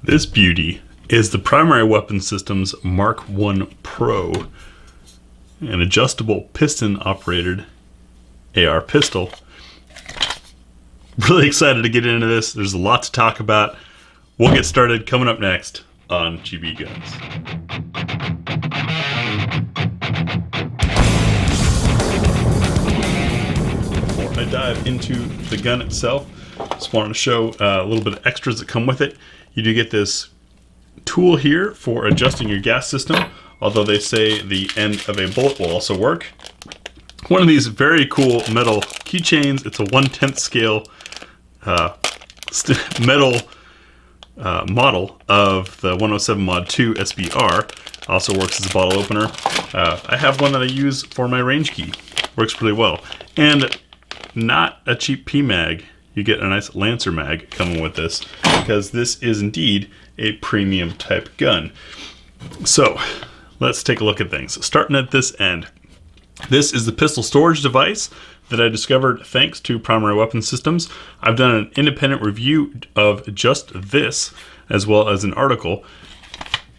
This beauty is the Primary Weapon Systems MK1 Pro, an adjustable piston-operated AR pistol. Really excited to get into this. There's a lot to talk about. We'll get started coming up next on GBGuns. Before I dive into the gun itself, just wanted to show a little bit of extras that come with it. You do get this tool here for adjusting your gas system, although they say the end of a bullet will also work. One of these very cool metal keychains. It's a 1/10 scale metal model of the 107 Mod 2 SBR. Also works as a bottle opener. I have one that I use for my range key. Works really well. And not a cheap PMag. You get a nice Lancer mag coming with this, because this is indeed a premium type gun. So let's take a look at things. Starting at this end. This is the pistol storage device that I discovered thanks to Primary Weapon Systems. I've done an independent review of just this, as well as an article.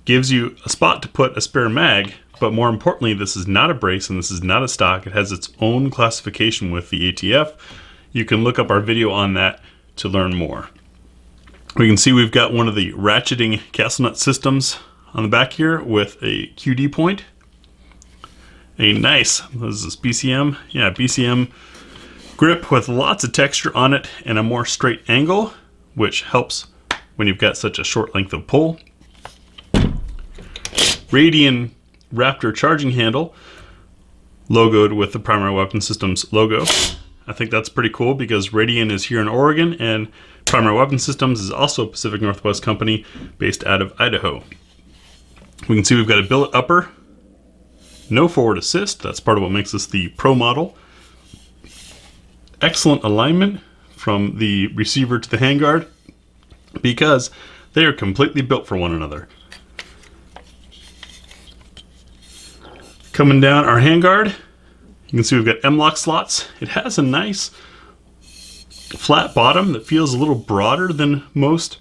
Gives you a spot to put a spare mag, but more importantly, this is not a brace and this is not a stock. It has its own classification with the ATF. You can look up our video on that to learn more. We can see we've got one of the ratcheting castle nut systems on the back here with a QD point. A nice, what is this, BCM? Yeah, BCM grip with lots of texture on it and a more straight angle, which helps when you've got such a short length of pull. Radian Raptor charging handle, logoed with the Primary Weapon Systems logo. I think that's pretty cool because Radian is here in Oregon and Primary Weapon Systems is also a Pacific Northwest company based out of Idaho. We can see we've got a billet upper, no forward assist. That's part of what makes this the Pro model. Excellent alignment from the receiver to the handguard because they are completely built for one another. Coming down our handguard, you can see we've got M-lock slots. It has a nice flat bottom that feels a little broader than most,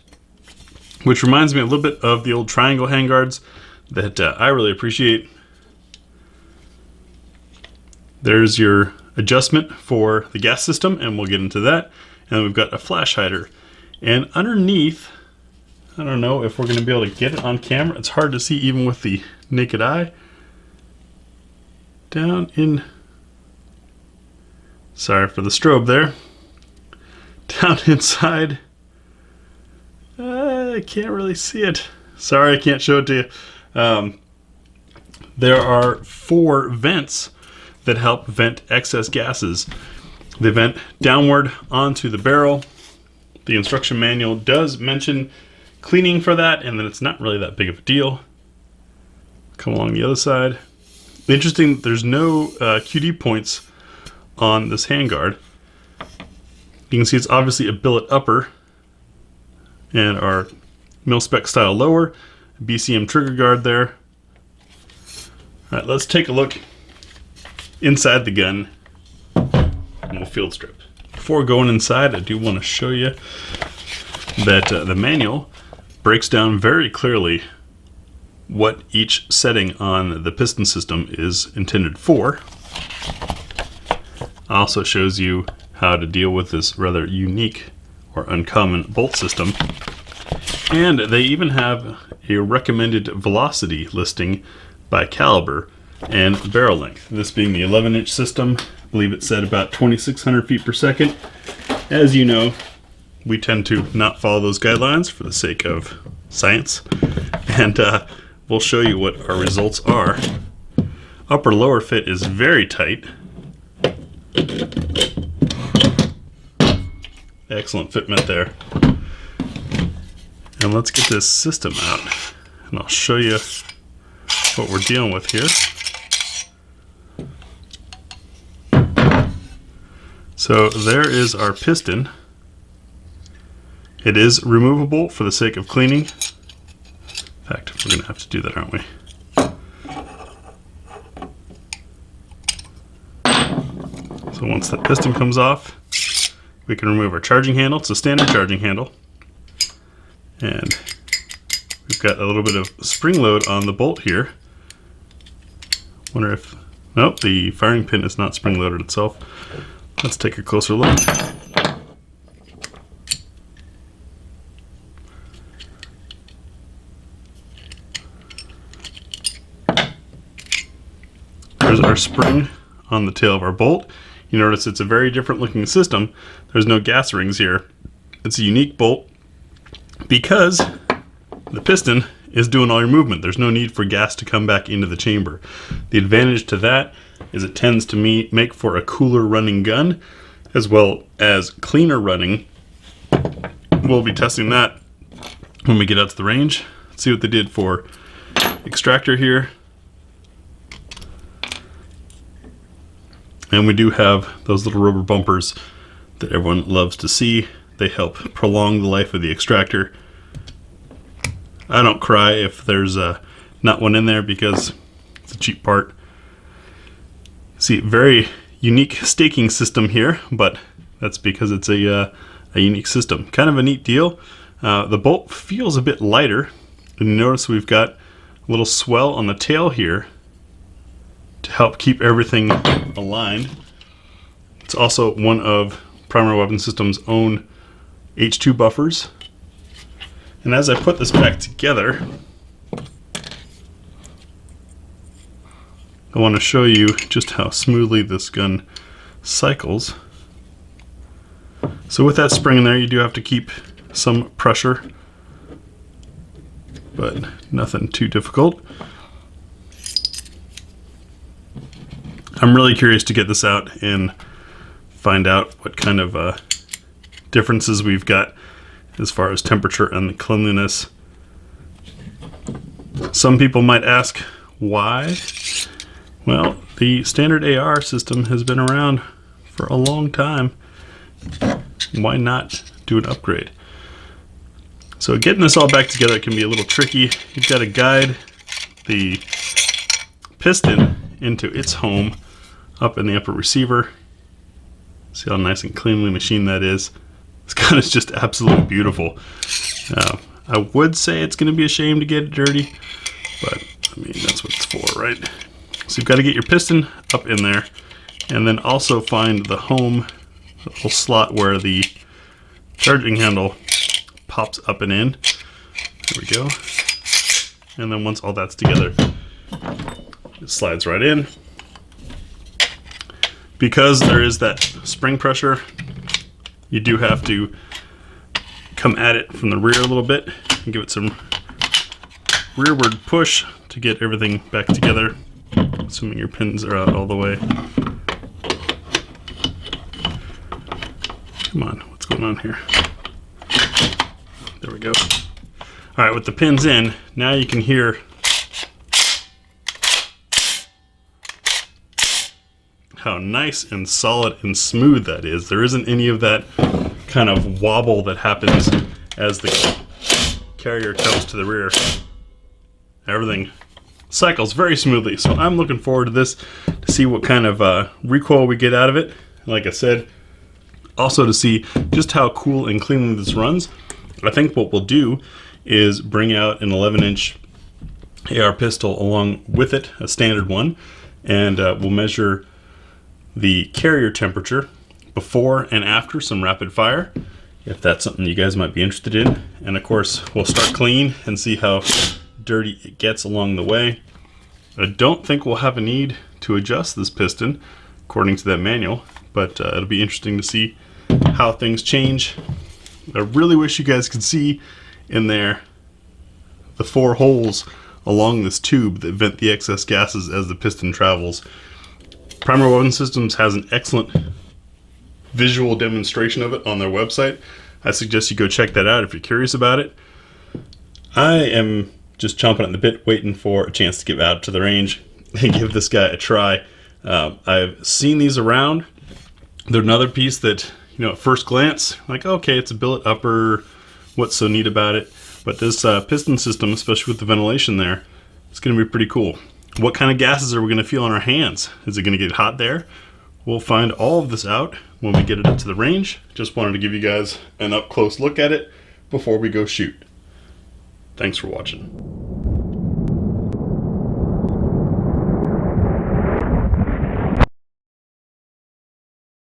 which reminds me a little bit of the old triangle handguards that I really appreciate. There's your adjustment for the gas system, and we'll get into that. And we've got a flash hider. And underneath, I don't know if we're going to be able to get it on camera. It's hard to see even with the naked eye. Down in, sorry for the strobe there. Down inside, I can't really see it. Sorry, I can't show it to you. There are 4 vents that help vent excess gases. They vent downward onto the barrel. The instruction manual does mention cleaning for that, and then it's not really that big of a deal. Come along the other side. Interesting, there's no QD points on this handguard. You can see it's obviously a billet upper and our mil-spec style lower, BCM trigger guard there. All right, let's take a look inside the gun and we'll field strip. Before going inside, I do want to show you that the manual breaks down very clearly what each setting on the piston system is intended for. Also shows you how to deal with this rather unique or uncommon bolt system. And they even have a recommended velocity listing by caliber and barrel length. This being the 11-inch system, I believe it said about 2,600 feet per second. As you know, we tend to not follow those guidelines for the sake of science. And we'll show you what our results are. Upper lower fit is very tight. Excellent fitment there. And let's get this system out and I'll show you what we're dealing with here. So there is our piston. It is removable for the sake of cleaning. In fact, we're going to have to do that, aren't we? So once that piston comes off, we can remove our charging handle. It's a standard charging handle. And we've got a little bit of spring load on the bolt here. Wonder if, nope, the firing pin is not spring loaded itself. Let's take a closer look. There's our spring on the tail of our bolt. You notice it's a very different looking system. There's no gas rings here. It's a unique bolt because the piston is doing all your movement. There's no need for gas to come back into the chamber. The advantage to that is it tends to make for a cooler running gun as well as cleaner running. We'll be testing that when we get out to the range. Let's see what they did for extractor here. And we do have those little rubber bumpers that everyone loves to see. They help prolong the life of the extractor. I don't cry if there's not one in there because it's a cheap part. See, very unique staking system here, but that's because it's a unique system. Kind of a neat deal. The bolt feels a bit lighter. And you notice we've got a little swell on the tail here to help keep everything aligned. It's also one of Primary Weapon Systems' own H2 buffers. And as I put this back together, I want to show you just how smoothly this gun cycles. So with that spring in there, you do have to keep some pressure, but nothing too difficult. I'm really curious to get this out and find out what kind of differences we've got as far as temperature and the cleanliness. Some people might ask why. Well, the standard AR system has been around for a long time. Why not do an upgrade? So getting this all back together can be a little tricky. You've got to guide the piston into its home up in the upper receiver. See how nice and cleanly machined that is. This gun is just absolutely beautiful. I would say it's going to be a shame to get it dirty, but I mean, that's what it's for, right? So you've got to get your piston up in there and then also find the home, the little slot where the charging handle pops up and in. There we go. And then once all that's together, it slides right in. Because there is that spring pressure, you do have to come at it from the rear a little bit and give it some rearward push to get everything back together, assuming your pins are out all the way. Come on, what's going on here? There we go. All right, with the pins in, now you can hear how nice and solid and smooth that is. There isn't any of that kind of wobble that happens as the carrier comes to the rear. Everything cycles very smoothly, so I'm looking forward to this to see what kind of recoil we get out of it. Like I said, also to see just how cool and cleanly this runs. I think what we'll do is bring out an 11-inch AR pistol along with it, a standard one, and we'll measure the carrier temperature before and after some rapid fire, if that's something you guys might be interested in. And of course, we'll start clean and see how dirty it gets along the way. I don't think we'll have a need to adjust this piston according to that manual, but it'll be interesting to see how things change. I really wish you guys could see in there the 4 holes along this tube that vent the excess gases as the piston travels. Primary Weapon Systems has an excellent visual demonstration of it on their website. I suggest you go check that out if you're curious about it. I am just chomping at the bit waiting for a chance to get out to the range and give this guy a try. I've seen these around. They're another piece that, you know, at first glance, like, okay, it's a billet upper, what's so neat about it? But this piston system, especially with the ventilation there, it's going to be pretty cool. What kind of gases are we going to feel on our hands? Is it going to get hot there? We'll find all of this out when we get it up to the range. Just wanted to give you guys an up-close look at it before we go shoot. Thanks for watching.